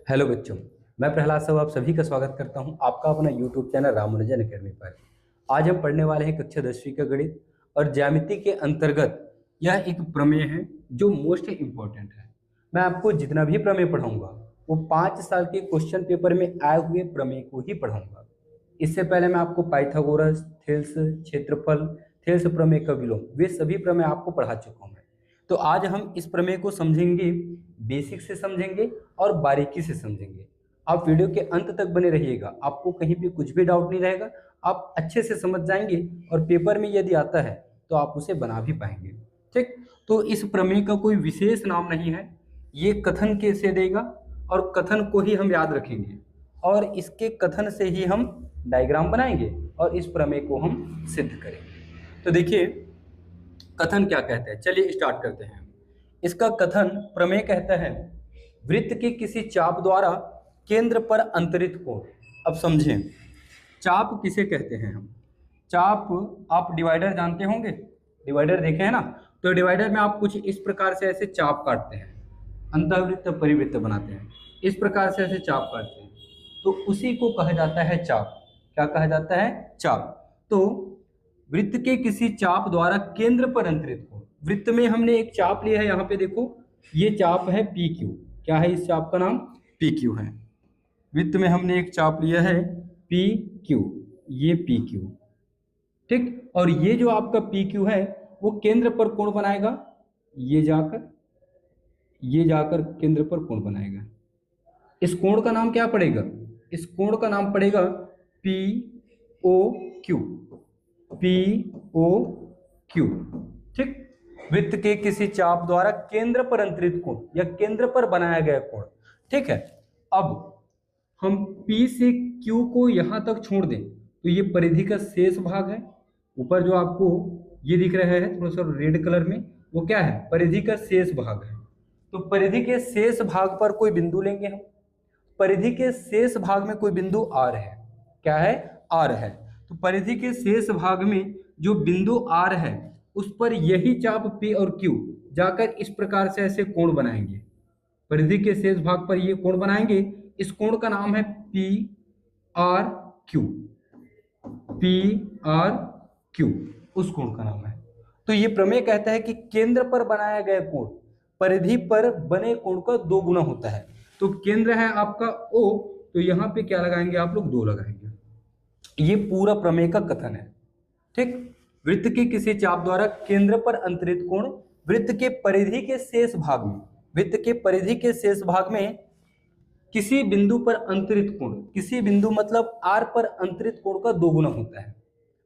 Hello बच्चों। मैं प्रहलाद साहब आप सभी का स्वागत करता हूं आपका अपना यूट्यूब चैनल रामानुजन अकेडमी पर। आज हम पढ़ने वाले हैं कक्षा 10वीं का गणित और ज्यामिति के अंतर्गत यह एक प्रमेय है जो मोस्ट इम्पोर्टेंट है। मैं आपको जितना भी प्रमेय पढ़ाऊंगा वो 5 साल के क्वेश्चन पेपर में आए हुए प्रमेय को ही पढ़ाऊंगा। इससे पहले मैं आपको पाइथागोरस, थेल्स, क्षेत्रफल, थेल्स प्रमेय का विलोम, वे सभी प्रमेय आपको पढ़ा चुका हूं मैं। तो आज हम इस प्रमेय को समझेंगे, बेसिक से समझेंगे और बारीकी से समझेंगे। आप वीडियो के अंत तक बने रहिएगा, आपको कहीं भी कुछ भी डाउट नहीं रहेगा, आप अच्छे से समझ जाएंगे और पेपर में यदि आता है तो आप उसे बना भी पाएंगे। ठीक, तो इस प्रमेय का कोई विशेष नाम नहीं है, ये कथन के से देगा और कथन को ही हम याद रखेंगे और इसके कथन से ही हम डायग्राम बनाएंगे और इस प्रमेय को हम सिद्ध करेंगे। तो देखिए कथन क्या कहते हैं, चलिए स्टार्ट करते हैं। इसका कथन प्रमेय कहता है वृत्त की किसी चाप द्वारा केंद्र पर अंतरित कोण। अब समझें चाप किसे कहते हैं हम। चाप, आप डिवाइडर जानते होंगे, डिवाइडर देखे हैं ना। तो डिवाइडर में आप कुछ इस प्रकार से ऐसे चाप काटते हैं, अंतःवृत्त परिवृत्त बनाते हैं, इस प्रकार से ऐसे चाप काटते हैं, तो उसी को कहा जाता है चाप। क्या कहा जाता है? चाप। तो वृत्त के किसी चाप द्वारा केंद्र पर अंतरित कोण। वृत्त में हमने एक चाप लिया है, यहाँ पे देखो ये चाप है पी क्यू। क्या है इस चाप का नाम? पी क्यू है। वृत्त में हमने एक चाप लिया है पी क्यू, ये पी क्यू। ठीक, और ये जो आपका पी क्यू है वो केंद्र पर कोण बनाएगा, ये जाकर केंद्र पर कोण बनाएगा। इस कोण का नाम क्या पड़ेगा? इस कोण का नाम पड़ेगा P O Q, P O Q. ठीक, वृत्त के किसी चाप द्वारा केंद्र पर अंतरित कोण या केंद्र पर बनाया गया कोण। ठीक है, अब हम P से Q को यहां तक छोड़ दें तो ये परिधि का शेष भाग है। ऊपर जो आपको ये दिख रहा है थोड़ा सा रेड कलर में, वो क्या है? परिधि का शेष भाग है। तो परिधि के शेष भाग पर कोई बिंदु लेंगे हम। परिधि के शेष भाग में कोई बिंदु R है। क्या है? R है। तो परिधि के शेष भाग में जो बिंदु R है उस पर यही चाप P और Q जाकर इस प्रकार से ऐसे कोण बनाएंगे। परिधि के शेष भाग पर ये कोण बनाएंगे, इस कोण का नाम है P R Q, P R Q उस कोण का नाम है। तो ये प्रमेय कहता है कि केंद्र पर बनाया गया कोण परिधि पर बने कोण का 2 गुना होता है। तो केंद्र है आपका O, तो यहाँ पे क्या लगाएंगे आप लोग? 2 लगाएंगे। ये पूरा प्रमेय का कथन है। ठीक, वृत्त के किसी चाप द्वारा केंद्र पर अंतरित कोण वृत्त के परिधि के शेष भाग में, वृत्त के परिधि के शेष भाग में किसी बिंदु पर अंतरित कोण, किसी बिंदु मतलब R पर अंतरित कोण का 2 गुना होता है।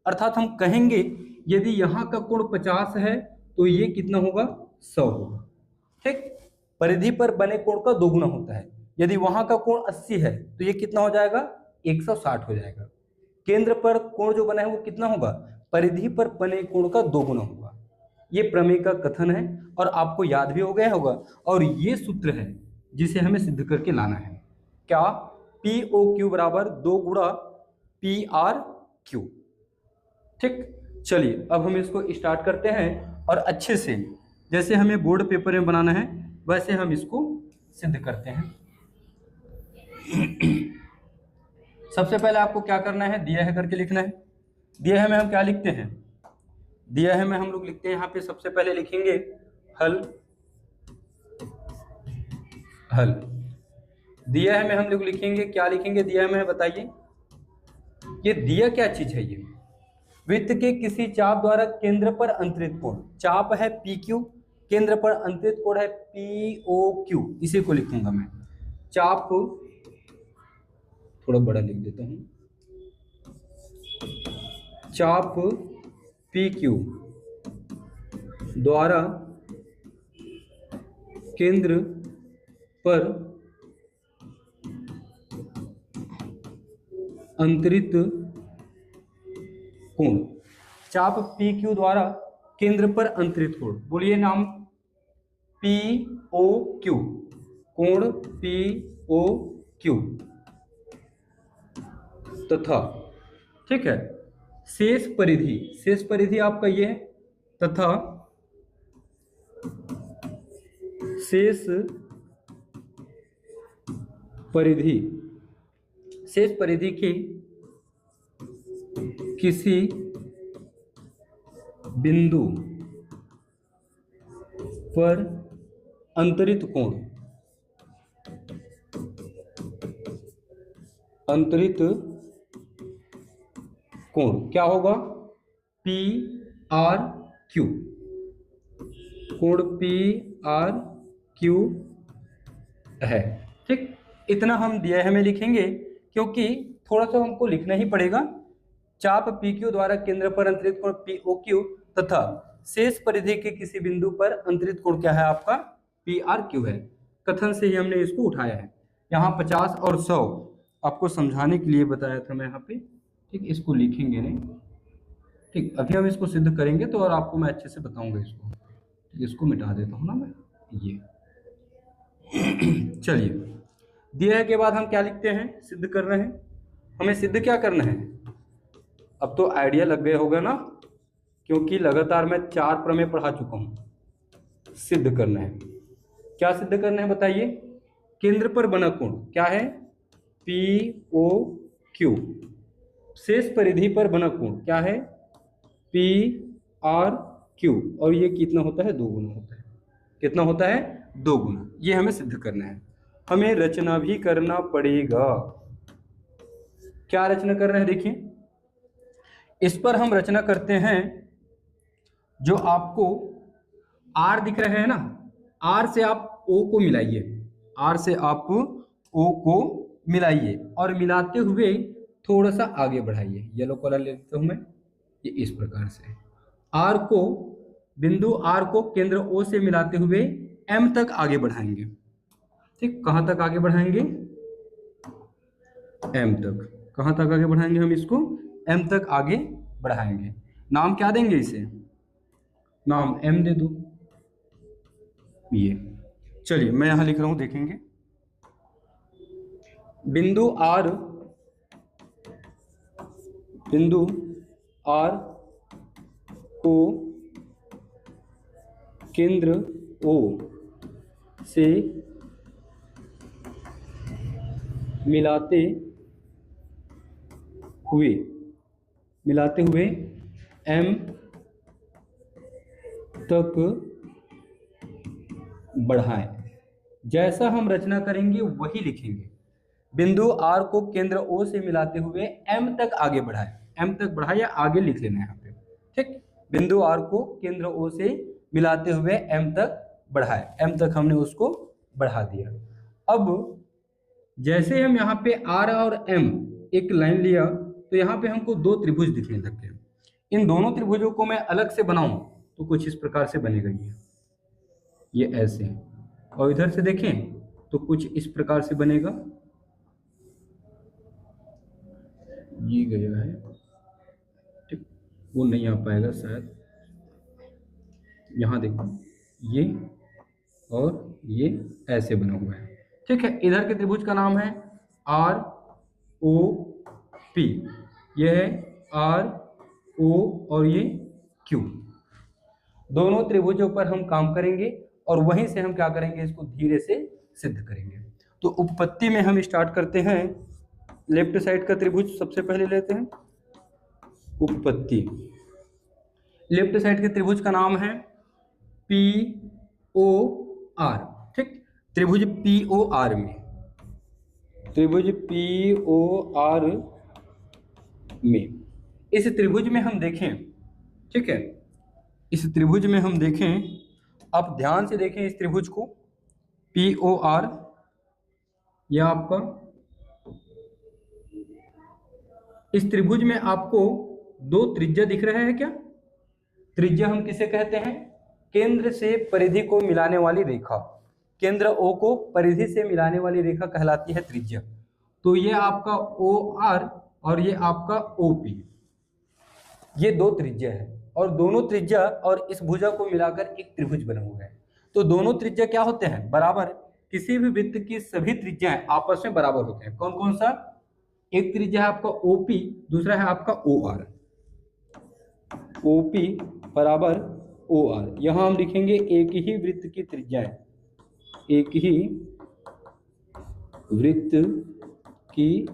अर्थात हम कहेंगे यदि यहाँ का कोण 50 है तो ये कितना होगा? 100 होगा। ठीक, परिधि पर बने कोण का 2 गुना होता है। यदि वहां का कोण 80 है तो ये कितना हो जाएगा? 160 हो जाएगा। केंद्र पर कोण जो बना है वो कितना होगा? परिधि पर बने कोण का 2 गुना होगा। ये प्रमेय का कथन है और आपको याद भी हो गया होगा। और ये सूत्र है जिसे हमें सिद्ध करके लाना है। क्या? पी ओ क्यू बराबर 2 गुणा पी आर क्यू। ठीक, चलिए अब हम इसको स्टार्ट करते हैं और अच्छे से जैसे हमें बोर्ड पेपर में बनाना है वैसे हम इसको सिद्ध करते हैं। सबसे पहले आपको क्या करना है? दिया है करके लिखना है। दिया है में हम क्या लिखते हैं? दिया है में हम लोग लिखते हैं यहाँ पे सबसे पहले लिखेंगे हल, हल। दिया है में हम लोग लिखेंगे क्या लिखेंगे? दिया है में बताइए, ये दिया क्या चीज है? ये वृत्त के किसी चाप द्वारा केंद्र पर अंतरित कोण, चाप है पी क्यू, केंद्र पर अंतरित कोण है पी ओ क्यू, इसी को लिखूंगा मैं। चाप थोड़ा बड़ा लिख देता हूं, चाप पी क्यू द्वारा केंद्र पर अंतरित कोण, चाप पी क्यू द्वारा केंद्र पर अंतरित कोण, बोलिए नाम पी ओ क्यू, कोण पी ओ क्यू तथा, ठीक है, शेष परिधि, शेष परिधि आपका ये है, तथा शेष परिधि, शेष परिधि की किसी बिंदु पर अंतरित कोण, अंतरित कोण क्या होगा? पी आर क्यू, कोण पी आर क्यू है। ठीक, इतना हम दिया है हमें लिखेंगे, क्योंकि थोड़ा सा हमको लिखना ही पड़ेगा। चाप पी क्यू द्वारा केंद्र पर अंतरित कोण पी ओ क्यू तथा शेष परिधि के किसी बिंदु पर अंतरित कोण क्या है? आपका पी आर क्यू है। कथन से ही हमने इसको उठाया है। यहाँ 50 और 100 आपको समझाने के लिए बताया था मैं यहाँ पे। ठीक, इसको लिखेंगे नहीं। ठीक, अभी हम इसको सिद्ध करेंगे तो और आपको मैं अच्छे से बताऊंगा इसको। ठीक, इसको मिटा देता हूँ ना मैं, ये चलिए, दिया है के बाद हम क्या लिखते हैं? सिद्ध कर रहे हैं। हमें सिद्ध क्या करना है? अब तो आइडिया लग गया होगा ना, क्योंकि लगातार मैं 4 प्रमेय पढ़ा चुका हूं। सिद्ध करना है, क्या सिद्ध करना है बताइए? केंद्र पर बना कोण क्या है? P O Q. शेष परिधि पर बना कोण क्या है? P R Q. और ये कितना होता है? 2 गुना होता है। कितना होता है? 2 गुना। ये हमें सिद्ध करना है। हमें रचना भी करना पड़ेगा। क्या रचना कर रहे हैं? देखिए, इस पर हम रचना करते हैं। जो आपको आर दिख रहे हैं ना, आर से आप ओ को मिलाइए, आर से आप ओ को मिलाइए और मिलाते हुए थोड़ा सा आगे बढ़ाइए। येलो कलर ले लेता हूं मैं, ये इस प्रकार से आर को, बिंदु आर को केंद्र ओ से मिलाते हुए एम तक आगे बढ़ाएंगे। ठीक, कहां तक आगे बढ़ाएंगे? एम तक। कहां तक आगे बढ़ाएंगे हम इसको? एम तक आगे बढ़ाएंगे। नाम क्या देंगे इसे? नाम एम दे दो। ये चलिए मैं यहां लिख रहा हूं, देखेंगे। बिंदु आर, बिंदु आर को केंद्र ओ से मिलाते हुए एम तक बढ़ाएं। जैसा हम रचना करेंगे वही लिखेंगे। बिंदु आर को केंद्र ओ से मिलाते हुए एम तक आगे बढ़ाएं। एम तक बढ़ाए या आगे लिख लेना है यहाँ पे। ठीक, बिंदु आर को केंद्र ओ से मिलाते हुए एम तक बढ़ाए। एम तक हमने उसको बढ़ा दिया। अब जैसे हम यहाँ पे आर और एम एक लाइन लिया, तो यहाँ पे हमको 2 त्रिभुज दिखने लग गए। इन दोनों त्रिभुजों को मैं अलग से बनाऊं तो कुछ इस प्रकार से बनेगा। ये ऐसे, और इधर से देखें तो कुछ इस प्रकार से बनेगा। ये गया है, ठीक, वो नहीं आ पाएगा शायद। यहाँ देखो, ये और ये ऐसे बना हुआ है। ठीक है, इधर के त्रिभुज का नाम है आर ओ पी। यह है आर ओ और ये क्यू। दोनों त्रिभुजों पर हम काम करेंगे और वहीं से हम क्या करेंगे? इसको धीरे से सिद्ध करेंगे। तो उपपत्ति में हम स्टार्ट करते हैं। लेफ्ट साइड का त्रिभुज सबसे पहले लेते हैं। उपपत्ति, लेफ्ट साइड के त्रिभुज का नाम है पी ओ आर। ठीक, त्रिभुज पी ओ आर में, त्रिभुज पी ओ आर में, इस त्रिभुज में हम देखें, ठीक है, इस त्रिभुज में हम देखें, आप ध्यान से देखें इस त्रिभुज को, पी ओ आर, यह आपका, इस त्रिभुज में आपको 2 त्रिज्या दिख रहे हैं क्या? त्रिज्या हम किसे कहते हैं? केंद्र से परिधि को मिलाने वाली रेखा। केंद्र ओ को परिधि से मिलाने वाली रेखा कहलाती है त्रिज्या। तो ये आपका ओ आर और ये आपका ओ पी, ये 2 त्रिज्या है और दोनों त्रिज्या और इस भुजा को मिलाकर एक त्रिभुज बना हुआ है। तो दोनों त्रिज्या क्या होते हैं? बराबर। किसी भी वृत्त की सभी त्रिज्याएं आपस में बराबर होते हैं। कौन कौन सा? एक त्रिज्या है आपका ओपी, दूसरा है आपका ओ आर। ओपी बराबर ओ आर। यहां हम लिखेंगे एक ही वृत्त की त्रिज्याएं, एक ही वृत्त की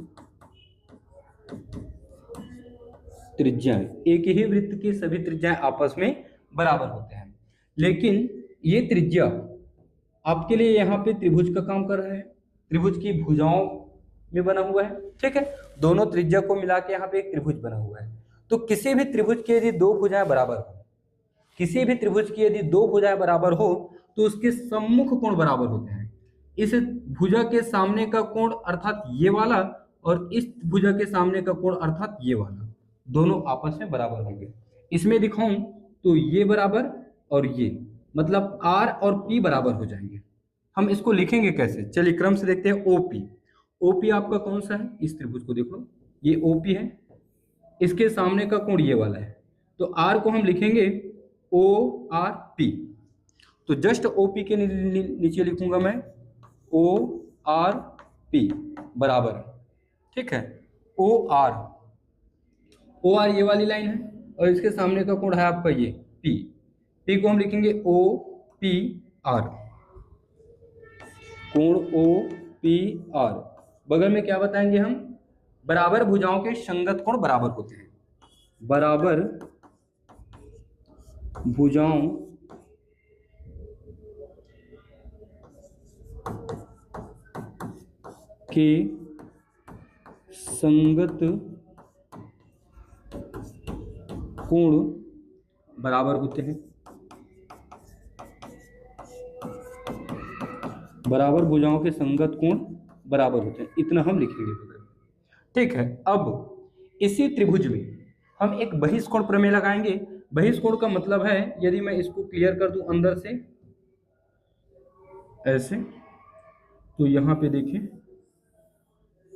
त्रिज्याएं, एक ही वृत्त की सभी त्रिज्याएं आपस में बराबर होते हैं, लेकिन ये त्रिज्या आपके लिए यहाँ पे त्रिभुज का काम कर रहा है, त्रिभुज की भुजाओं में बना हुआ है। ठीक है, दोनों त्रिज्या को मिला के यहाँ पे एक त्रिभुज बना हुआ है। तो किसी भी त्रिभुज की यदि दो भुजाएं बराबर हो, किसी भी त्रिभुज की यदि दो भुजाएं बराबर हो तो उसके सम्मुख कोण बराबर होते हैं। इस भुजा के सामने का कोण अर्थात ये वाला और इस भुजा के सामने का कोण अर्थात ये वाला, दोनों आपस में बराबर होंगे। इसमें दिखाऊं तो ये बराबर और ये, मतलब R और P बराबर हो जाएंगे। हम इसको लिखेंगे कैसे, चलिए क्रम से देखते हैं। OP, OP आपका कौन सा है, इस त्रिभुज को देख लो, ये OP है, इसके सामने का कोण ये वाला है, तो R को हम लिखेंगे ORP। तो जस्ट OP के नीचे लिखूंगा मैं ORP बराबर, ठीक है, OR ये वाली लाइन है और इसके सामने का कोण है आपका ये P को हम लिखेंगे OPR, कोण OPR। बगल में क्या बताएंगे हम, बराबर भुजाओं के संगत कोण बराबर होते हैं, बराबर भुजाओं के संगत कोण बराबर होते हैं, बराबर भुजाओं के संगत कोण बराबर होते हैं, इतना हम लिखेंगे। ठीक है, अब इसी त्रिभुज में हम एक बहिष्कोण प्रमेय लगाएंगे। बहिष्कोण का मतलब है, यदि मैं इसको क्लियर कर दूं अंदर से ऐसे, तो यहां पे देखिए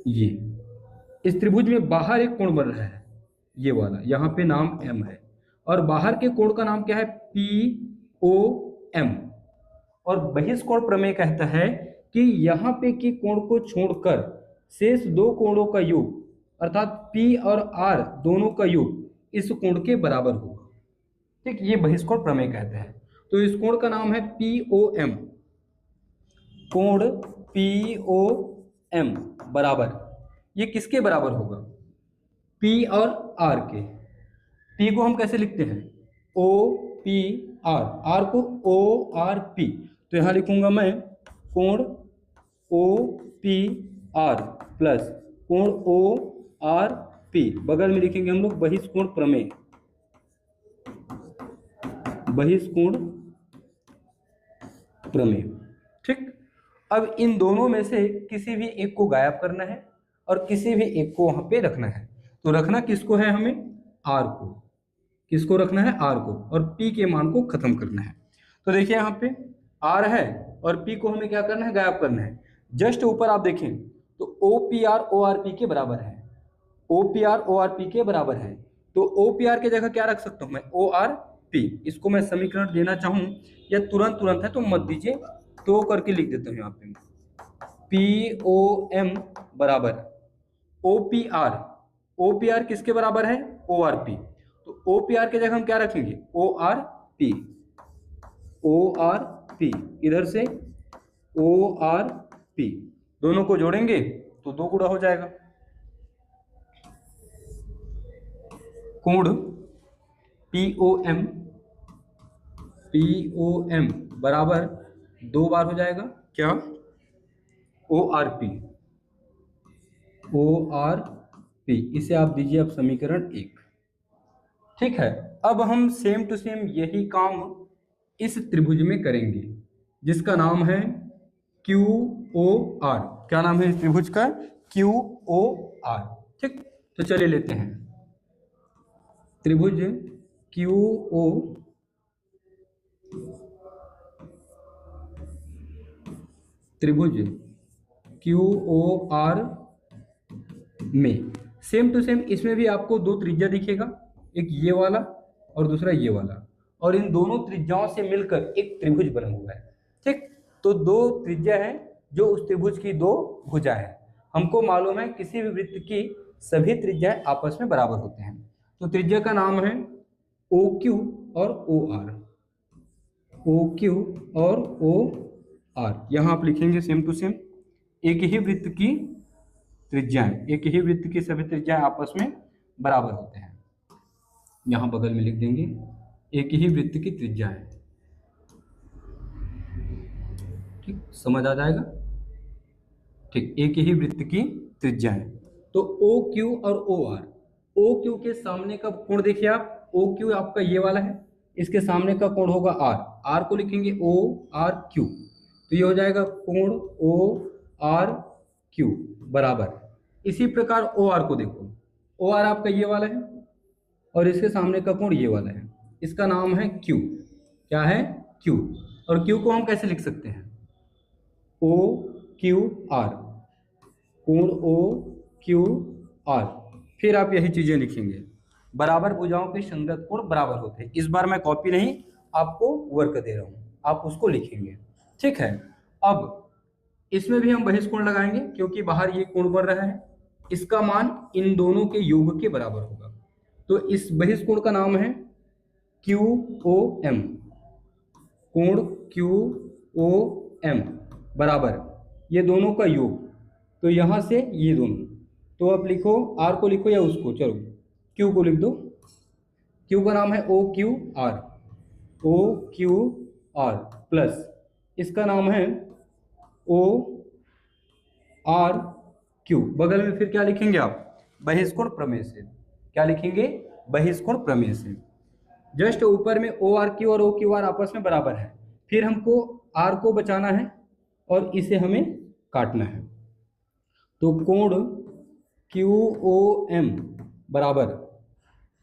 ये इस त्रिभुज में बाहर एक कोण बन रहा है, ये वाला, यहाँ पे नाम M है और बाहर के कोण का नाम क्या है, POM। और बहिष्कोण प्रमेय कहता है कि यहाँ पे के कोण को छोड़कर शेष दो कोणों का योग अर्थात P और R दोनों का योग इस कोण के बराबर होगा। ठीक, ये बहिष्कोण प्रमेय कहते हैं। तो इस कोण का नाम है POM, कोण POM बराबर, ये किसके बराबर होगा, P और R के। P को हम कैसे लिखते हैं, OPR, R को ORP, तो यहां लिखूंगा मैं कोण OPR प्लस कोण ORP, बगल में लिखेंगे हम लोग बहिष्कोण प्रमेय, बहिष्कोण प्रमेय। ठीक, अब इन दोनों में से किसी भी एक को गायब करना है और किसी भी एक को वहां पे रखना है। तो रखना किसको है हमें, R को, किसको रखना है, R को, और P के मान को खत्म करना है। तो देखिए यहाँ पे R है और P को हमें क्या करना है, गायब करना है। जस्ट ऊपर आप देखें तो OPR ORP के बराबर है, OPR ORP के बराबर है, तो OPR के जगह क्या रख सकता हूं मैं, ORP। इसको मैं समीकरण देना चाहूं या तुरंत है तो मत दीजिए, तो करके लिख देता हूं यहाँ पे, POM बराबर OPR किसके बराबर है, ORP। तो OPR के जगह हम क्या रखेंगे, ORP, इधर से ORP, दोनों को जोड़ेंगे तो 2 गुणा हो जाएगा, कोण POM बराबर 2 बार हो जाएगा क्या, ORP, इसे आप दीजिए अब समीकरण 1। ठीक है, अब हम सेम टू सेम यही काम इस त्रिभुज में करेंगे जिसका नाम है QOR। क्या नाम है इस त्रिभुज का, QOR। ठीक, तो चलिए लेते हैं त्रिभुज QOR में सेम टू सेम इसमें भी आपको 2 त्रिज्या दिखेगा, एक ये वाला और दूसरा ये वाला, और इन दोनों त्रिज्याओं से मिलकर एक त्रिभुज बना हुआ है। ठीक, तो 2 त्रिज्या है जो उस त्रिभुज की 2 भुजा है। हमको मालूम है किसी भी वृत्त की सभी त्रिज्याएं आपस में बराबर होते हैं। तो त्रिज्या का नाम है OQ और OR, OQ और OR, यहां आप लिखेंगे सेम टू सेम एक ही वृत्त की त्रिज्याएं, एक ही वृत्त की सभी त्रिज्याएं आपस में बराबर होते हैं। यहां बगल में लिख देंगे एक ही वृत्त की त्रिज्याएं। ठीक, समझ आ जाएगा। ठीक, एक ही वृत्त की त्रिज्याएं। तो ओ क्यू और ओ आर, ओ क्यू के सामने का कोण देखिए आप, ओ क्यू आपका ये वाला है, इसके सामने का कोण होगा आर, आर को लिखेंगे ओ आर क्यू, तो ये हो जाएगा कोण ओ आर क्यू बराबर। इसी प्रकार ओ आर को देखो, ओ आर आपका ये वाला है और इसके सामने का कोण ये वाला है, इसका नाम है क्यू। क्या है? क्यू। और क्यू को हम कैसे लिख सकते हैं? ओ क्यू आर, कोण ओ क्यू आर। फिर आप यही चीजें लिखेंगे, बराबर भुजाओं के संगत कोण बराबर होते हैं। इस बार मैं कॉपी नहीं आपको वर्क दे रहा हूं, आप उसको लिखेंगे। ठीक है, अब इसमें भी हम बहिष्कोण लगाएंगे क्योंकि बाहर ये कोण बन रहा है, इसका मान इन दोनों के योग के बराबर होगा। तो इस बहिष्कोण का नाम है क्यू ओ एम, कोण क्यू ओ एम बराबर ये दोनों का योग, तो यहां से ये दोनों, तो आप लिखो आर को लिखो या उसको, चलो क्यू को लिख दो। क्यू का नाम है O Q R, O Q R plus इसका नाम है ओ आर क्यू। बगल में फिर क्या लिखेंगे आप? बहिष्कोण प्रमेय से। क्या लिखेंगे? बहिष्कोण प्रमेय से। जस्ट ऊपर में ओ आर क्यू और ओ क्यू आर आपस में बराबर है, फिर हमको आर को बचाना है और इसे हमें काटना है। तो कोण क्यू ओ एम बराबर,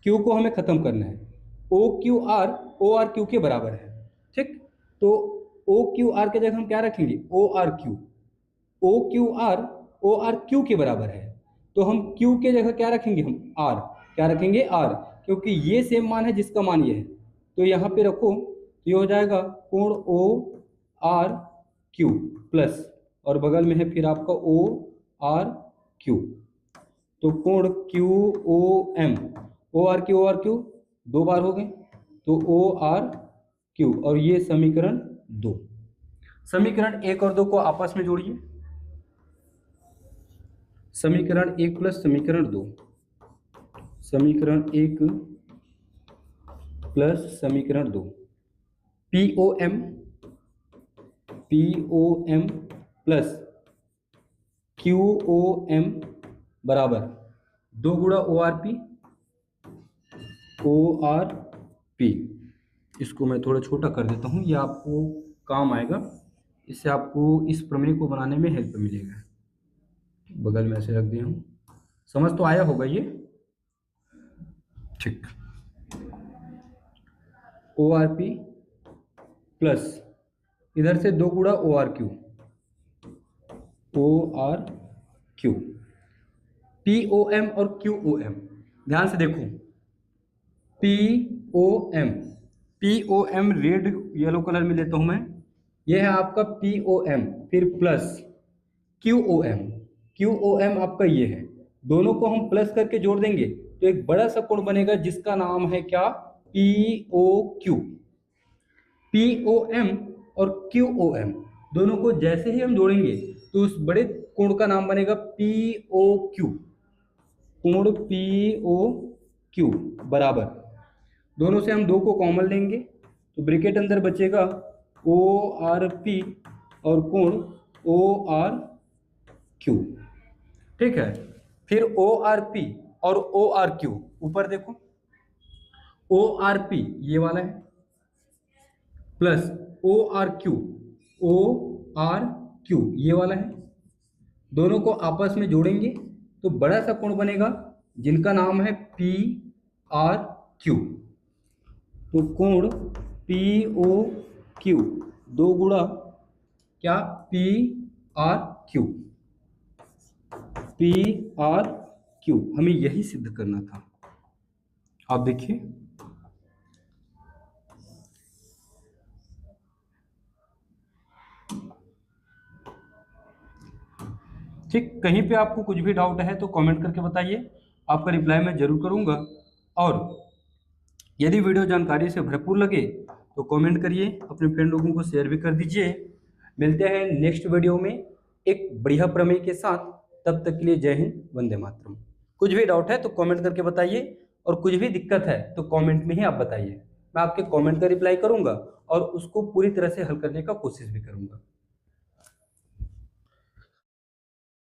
क्यू को हमें खत्म करना है, O Q R O R Q के बराबर है। ठीक, तो ओ क्यू आर के जगह हम क्या रखेंगे? O R Q, O Q R O R Q के बराबर है, तो हम क्यू के जगह क्या रखेंगे? हम आर, क्या रखेंगे? आर, क्योंकि ये सेम मान है जिसका मान ये है, तो यहाँ पे रखो, तो ये हो जाएगा कोण ओ आर क्यू प्लस, और बगल में है फिर आपका ओ आर क्यू, तो कोण Q O M, O R Q दो बार हो गए, तो ओ आर क्यू, और ये समीकरण 2। समीकरण 1 और 2 को आपस में जोड़िए, समीकरण 1 प्लस समीकरण 2, समीकरण 1 प्लस समीकरण 2, P O M plus Q O M बराबर 2 गुणा ओ आर पी। इसको मैं थोड़ा छोटा कर देता हूँ, ये आपको काम आएगा, इससे आपको इस प्रमेय को बनाने में हेल्प मिलेगा। बगल में ऐसे रख दिया हूँ, समझ तो आया होगा ये। ठीक, ओ आर पी प्लस इधर से 2 गुणा O R Q, P O M और क्यू ओ एम। ध्यान से देखो, P O M red yellow colour में लेता हूं मैं, ये है आपका पी ओ एम, फिर प्लस क्यू ओ एम आपका ये है, दोनों को हम प्लस करके जोड़ देंगे तो एक बड़ा सा कोण बनेगा जिसका नाम है क्या? P O Q. P O M और क्यू ओ एम दोनों को जैसे ही हम जोड़ेंगे तो उस बड़े कोण का नाम बनेगा पी ओ क्यू, कोण पी ओ क्यू बराबर, दोनों से हम 2 को कॉमन लेंगे तो ब्रैकेट अंदर बचेगा ओ आर पी और कोण ओ आर क्यू। ठीक है, फिर ओ आर पी और ओ आर क्यू, ऊपर देखो ओ आर पी ये वाला है प्लस ओ आर क्यू ये वाला है, दोनों को आपस में जोड़ेंगे तो बड़ा सा कोण बनेगा जिनका नाम है पी आर क्यू। तो कोण पी ओ क्यू 2 गुणा क्या? पी आर क्यू, हमें यही सिद्ध करना था। आप देखिए, ठीक, कहीं पे आपको कुछ भी डाउट है तो कमेंट करके बताइए, आपका रिप्लाई मैं जरूर करूंगा। और यदि वीडियो जानकारी से भरपूर लगे तो कमेंट करिए, अपने फ्रेंड लोगों को शेयर भी कर दीजिए। मिलते हैं नेक्स्ट वीडियो में एक बढ़िया प्रमेय के साथ। तब तक के लिए जय हिंद, वंदे मातरम। कुछ भी डाउट है तो कमेंट करके बताइए, और कुछ भी दिक्कत है तो कमेंट में ही आप बताइए। मैं आपके कमेंट का रिप्लाई करूंगा और उसको पूरी तरह से हल करने का कोशिश भी करूंगा।